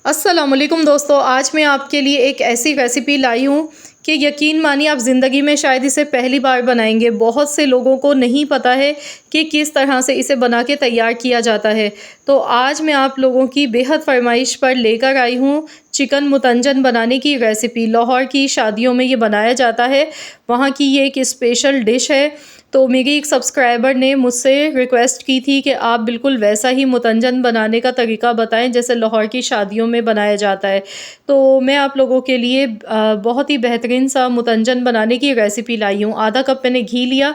अस्सलाम वालेकुम दोस्तों, आज मैं आपके लिए एक ऐसी रेसिपी लाई हूँ कि यकीन मानिए आप ज़िंदगी में शायद इसे पहली बार बनाएंगे। बहुत से लोगों को नहीं पता है कि किस तरह से इसे बना के तैयार किया जाता है। तो आज मैं आप लोगों की बेहद फरमाइश पर लेकर आई हूँ चिकन मुतंजन बनाने की रेसिपी। लाहौर की शादियों में ये बनाया जाता है, वहाँ की ये एक स्पेशल डिश है। तो मेरी एक सब्सक्राइबर ने मुझसे रिक्वेस्ट की थी कि आप बिल्कुल वैसा ही मुतंजन बनाने का तरीका बताएं जैसे लाहौर की शादियों में बनाया जाता है। तो मैं आप लोगों के लिए बहुत ही बेहतरीन सा मुतंजन बनाने की रेसिपी लाई हूँ। आधा कप मैंने घी लिया,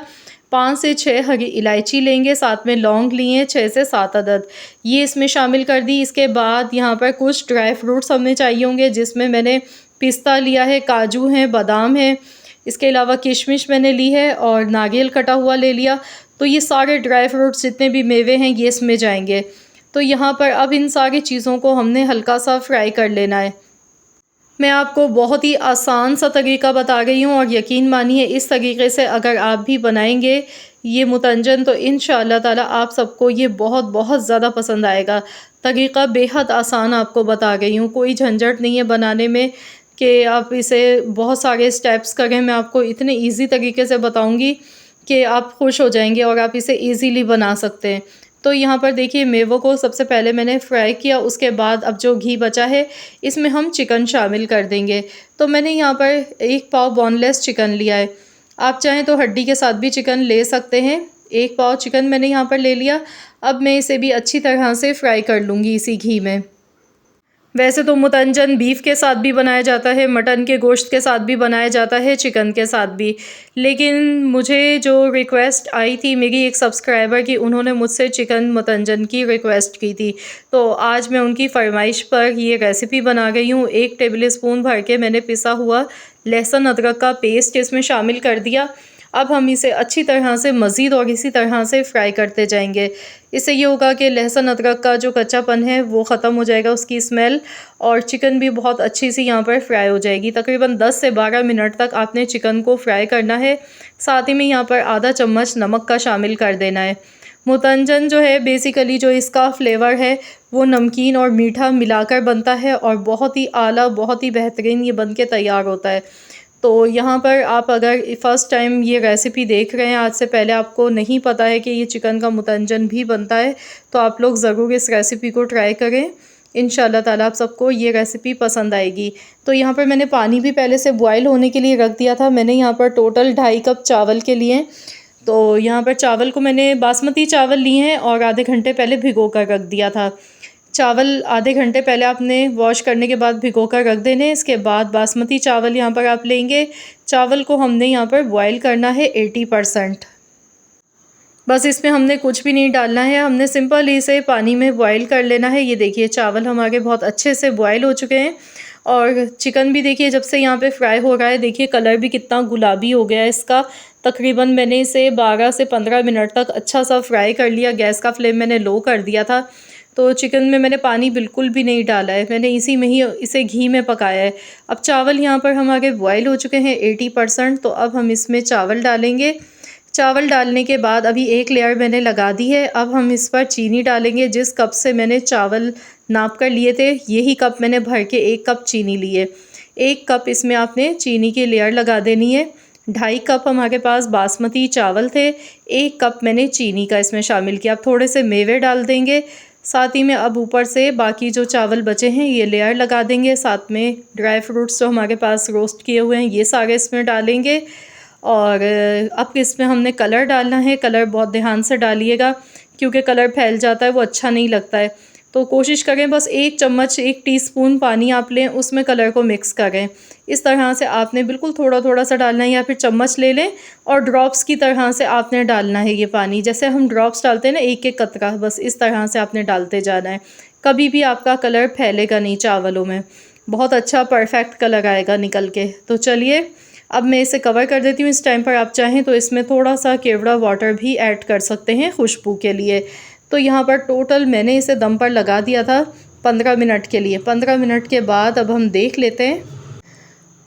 5 से 6 हरी इलायची लेंगे, साथ में लौंग लिए 6 से 7 अदद, ये इसमें शामिल कर दी। इसके बाद यहाँ पर कुछ ड्राई फ्रूट्स हमें चाहिए होंगे, जिसमें मैंने पिस्ता लिया है, काजू हैं, बादाम हैं, इसके अलावा किशमिश मैंने ली है और नारियल कटा हुआ ले लिया। तो ये सारे ड्राई फ्रूट्स जितने भी मेवे हैं ये इसमें जाएंगे। तो यहाँ पर अब इन सारी चीज़ों को हमने हल्का सा फ्राई कर लेना है। मैं आपको बहुत ही आसान सा तरीका बता रही हूँ और यकीन मानिए इस तरीके से अगर आप भी बनाएंगे ये मुतंजन तो इंशाअल्लाह ताला आप सबको ये बहुत बहुत ज़्यादा पसंद आएगा। तरीका बेहद आसान आपको बता रही हूँ, कोई झंझट नहीं है बनाने में कि आप इसे बहुत सारे स्टेप्स करें। मैं आपको इतने इजी तरीके से बताऊंगी कि आप खुश हो जाएंगे और आप इसे इजीली बना सकते हैं। तो यहाँ पर देखिए मेवों को सबसे पहले मैंने फ्राई किया, उसके बाद अब जो घी बचा है इसमें हम चिकन शामिल कर देंगे। तो मैंने यहाँ पर 1 पाव बोनलेस चिकन लिया है, आप चाहें तो हड्डी के साथ भी चिकन ले सकते हैं। 1 पाव चिकन मैंने यहाँ पर ले लिया। अब मैं इसे भी अच्छी तरह से फ्राई कर लूँगी इसी घी में। वैसे तो मुतंजन बीफ के साथ भी बनाया जाता है, मटन के गोश्त के साथ भी बनाया जाता है, चिकन के साथ भी। लेकिन मुझे जो रिक्वेस्ट आई थी मेरी एक सब्सक्राइबर की, उन्होंने मुझसे चिकन मुतंजन की रिक्वेस्ट की थी। तो आज मैं उनकी फरमाइश पर ये रेसिपी बना गई हूँ। 1 टेबल स्पून भर के मैंने पिसा हुआ लहसुन अदरक का पेस्ट इसमें शामिल कर दिया। अब हम इसे अच्छी तरह से मज़ीद और इसी तरह से फ्राई करते जाएंगे। इससे ये होगा कि लहसुन अदरक का जो कच्चापन है वो ख़त्म हो जाएगा, उसकी स्मेल, और चिकन भी बहुत अच्छी सी यहाँ पर फ्राई हो जाएगी। तकरीबन 10 से 12 मिनट तक आपने चिकन को फ्राई करना है। साथ ही में यहाँ पर आधा चम्मच नमक का शामिल कर देना है। मुतंजन जो है बेसिकली जो इसका फ्लेवर है वो नमकीन और मीठा मिलाकर बनता है और बहुत ही आला, बहुत ही बेहतरीन ये बन के तैयार होता है। तो यहाँ पर आप अगर फ़र्स्ट टाइम ये रेसिपी देख रहे हैं, आज से पहले आपको नहीं पता है कि ये चिकन का मुतंजन भी बनता है, तो आप लोग ज़रूर इस रेसिपी को ट्राई करें। इंशाल्लाह ताला आप सबको ये रेसिपी पसंद आएगी। तो यहाँ पर मैंने पानी भी पहले से बॉयल होने के लिए रख दिया था। मैंने यहाँ पर टोटल 2.5 कप चावल के लिए, तो यहाँ पर चावल को मैंने बासमती चावल लिए हैं और आधे घंटे पहले भिगो कर रख दिया था। चावल आधे घंटे पहले आपने वॉश करने के बाद भिगो कर रख देने। इसके बाद बासमती चावल यहाँ पर आप लेंगे। चावल को हमने यहाँ पर बॉयल करना है 80%। बस इसमें हमने कुछ भी नहीं डालना है, हमने सिंपल इसे पानी में बॉयल कर लेना है। ये देखिए चावल हमारे बहुत अच्छे से बॉयल हो चुके हैं और चिकन भी देखिए जब से यहाँ पे फ्राई हो रहा है, देखिए कलर भी कितना गुलाबी हो गया है इसका। तकरीबन मैंने इसे 12 से 15 मिनट तक अच्छा सा फ्राई कर लिया। गैस का फ्लेम मैंने लो कर दिया था। तो चिकन में मैंने पानी बिल्कुल भी नहीं डाला है, मैंने इसी में ही इसे घी में पकाया है। अब चावल यहाँ पर हमारे बॉयल हो चुके हैं 80%। तो अब हम इसमें चावल डालेंगे। चावल डालने के बाद अभी एक लेयर मैंने लगा दी है। अब हम इस पर चीनी डालेंगे। जिस कप से मैंने चावल नाप कर लिए थे यही कप मैंने भर के 1 कप चीनी ली है। 1 कप इसमें आपने चीनी की लेयर लगा देनी है। 2.5 कप हमारे पास बासमती चावल थे, 1 कप मैंने चीनी का इसमें शामिल किया। अब थोड़े से मेवे डाल देंगे। साथ ही में अब ऊपर से बाकी जो चावल बचे हैं ये लेयर लगा देंगे। साथ में ड्राई फ्रूट्स जो हमारे पास रोस्ट किए हुए हैं ये सारे इसमें डालेंगे। और अब इसमें हमने कलर डालना है। कलर बहुत ध्यान से डालिएगा क्योंकि कलर फैल जाता है, वो अच्छा नहीं लगता है। तो कोशिश करें बस 1 चम्मच 1 टीस्पून पानी आप लें, उसमें कलर को मिक्स करें। इस तरह से आपने बिल्कुल थोड़ा थोड़ा सा डालना है, या फिर चम्मच ले लें और ड्रॉप्स की तरह से आपने डालना है ये पानी। जैसे हम ड्रॉप्स डालते हैं ना, एक एक कतरा, बस इस तरह से आपने डालते जाना है। कभी भी आपका कलर फैलेगा नहीं चावलों में, बहुत अच्छा परफेक्ट कलर आएगा निकल के। तो चलिए अब मैं इसे कवर कर देती हूँ। इस टाइम पर आप चाहें तो इसमें थोड़ा सा केवड़ा वाटर भी ऐड कर सकते हैं खुशबू के लिए। तो यहाँ पर टोटल मैंने इसे दम पर लगा दिया था 15 मिनट के लिए। 15 मिनट के बाद अब हम देख लेते हैं।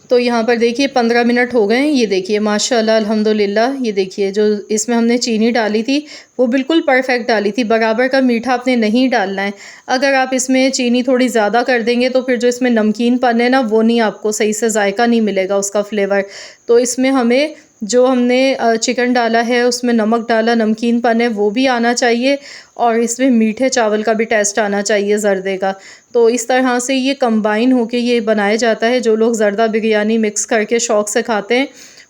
तो यहाँ पर देखिए 15 मिनट हो गए हैं। ये देखिए माशाल्लाह अल्हम्दुलिल्लाह, ये देखिए जो इसमें हमने चीनी डाली थी वो बिल्कुल परफेक्ट डाली थी। बराबर का मीठा आपने नहीं डालना है। अगर आप इसमें चीनी थोड़ी ज़्यादा कर देंगे तो फिर जो इसमें नमकीनपन है ना वो नहीं, आपको सही से जायका नहीं मिलेगा उसका फ्लेवर। तो इसमें हमें जो हमने चिकन डाला है उसमें नमक डाला, नमकीनपन है वो भी आना चाहिए और इसमें मीठे चावल का भी टेस्ट आना चाहिए ज़र्दे का। तो इस तरह से ये कंबाइन होके ये बनाया जाता है। जो लोग ज़र्दा बिरयानी मिक्स करके शौक़ से खाते हैं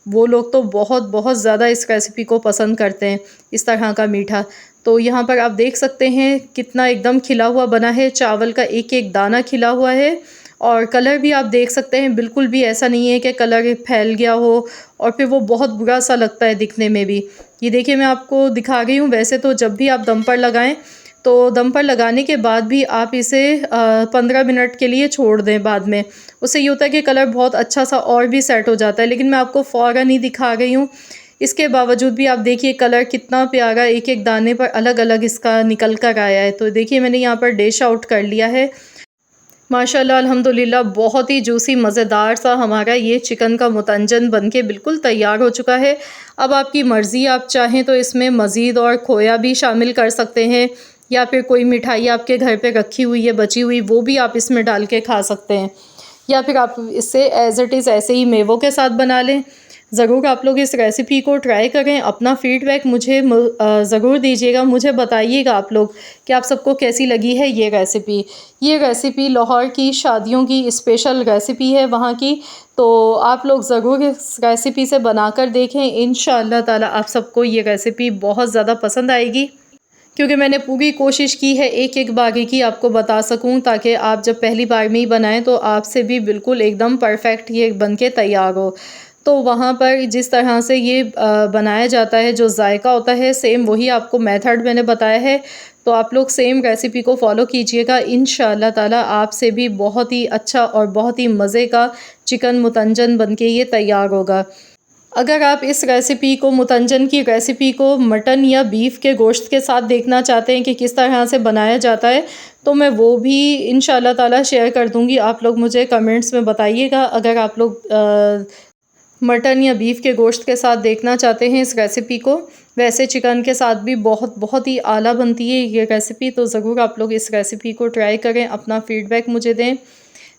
वो लोग तो बहुत बहुत ज़्यादा इस रेसिपी को पसंद करते हैं, इस तरह का मीठा। तो यहाँ पर आप देख सकते हैं कितना एकदम खिला हुआ बना है, चावल का एक एक दाना खिला हुआ है और कलर भी आप देख सकते हैं बिल्कुल भी ऐसा नहीं है कि कलर फैल गया हो और फिर वो बहुत बुरा सा लगता है दिखने में भी। ये देखिए मैं आपको दिखा रही हूँ। वैसे तो जब भी आप दम पर लगाएं तो दम पर लगाने के बाद भी आप इसे 15 मिनट के लिए छोड़ दें बाद में। उससे ये होता है कि कलर बहुत अच्छा सा और भी सेट हो जाता है। लेकिन मैं आपको फ़ौरन ही दिखा रही हूँ। इसके बावजूद भी आप देखिए कलर कितना प्यारा एक एक दाने पर अलग अलग इसका निकल कर आया है। तो देखिए मैंने यहाँ पर डिश आउट कर लिया है। माशाल्लाह अल्हम्दुलिल्लाह, बहुत ही जूसी मज़ेदार सा हमारा ये चिकन का मुतंजन बनके बिल्कुल तैयार हो चुका है। अब आपकी मर्ज़ी, आप चाहें तो इसमें मज़ीद और खोया भी शामिल कर सकते हैं या फिर कोई मिठाई आपके घर पे रखी हुई है बची हुई वो भी आप इसमें डाल के खा सकते हैं या फिर आप इससे एज़ इट इज़ ऐसे ही मेवों के साथ बना लें। ज़रूर आप लोग इस रेसिपी को ट्राई करें। अपना फ़ीडबैक मुझे ज़रूर दीजिएगा। मुझे बताइएगा आप लोग कि आप सबको कैसी लगी है ये रेसिपी। ये रेसिपी लाहौर की शादियों की स्पेशल रेसिपी है वहाँ की। तो आप लोग ज़रूर इस रेसिपी से बनाकर देखें। इंशाअल्लाह ताला आप सबको ये रेसिपी बहुत ज़्यादा पसंद आएगी, क्योंकि मैंने पूरी कोशिश की है एक एक बारीकी आपको बता सकूं ताकि आप जब पहली बार में ही बनाएं तो आपसे भी बिल्कुल एकदम परफेक्ट ये बन के तैयार हो। तो वहाँ पर जिस तरह से ये बनाया जाता है, जो जायका होता है सेम वही आपको मेथड मैंने बताया है। तो आप लोग सेम रेसिपी को फॉलो कीजिएगा। इंशाअल्लाह ताला आपसे भी बहुत ही अच्छा और बहुत ही मज़े का चिकन मुतंजन बन के ये तैयार होगा। अगर आप इस रेसिपी को, मुतंजन की रेसिपी को मटन या बीफ के गोश्त के साथ देखना चाहते हैं कि किस तरह से बनाया जाता है तो मैं वो भी इंशाअल्लाह ताला शेयर कर दूंगी। आप लोग मुझे कमेंट्स में बताइएगा अगर आप लोग मटन या बीफ के गोश्त के साथ देखना चाहते हैं इस रेसिपी को। वैसे चिकन के साथ भी बहुत बहुत ही आला बनती है ये रेसिपी। तो ज़रूर आप लोग इस रेसिपी को ट्राई करें, अपना फ़ीडबैक मुझे दें।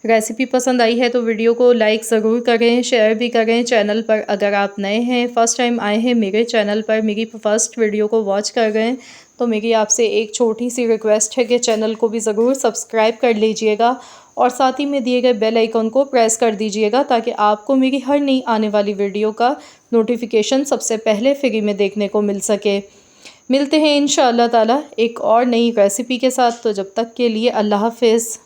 रेसिपी पसंद आई है तो वीडियो को लाइक ज़रूर करें, शेयर भी करें। चैनल पर अगर आप नए हैं, फ़र्स्ट टाइम आए हैं मेरे चैनल पर, मेरी फ़र्स्ट वीडियो को वॉच कर रहे हैं तो मेरी आपसे एक छोटी सी रिक्वेस्ट है कि चैनल को भी ज़रूर सब्सक्राइब कर लीजिएगा और साथ ही में दिए गए बेल आइकन को प्रेस कर दीजिएगा ताकि आपको मेरी हर नई आने वाली वीडियो का नोटिफिकेशन सबसे पहले फ्री में देखने को मिल सके। मिलते हैं इंशाअल्लाह ताला एक और नई रेसिपी के साथ। तो जब तक के लिए अल्लाह हाफ़िज़।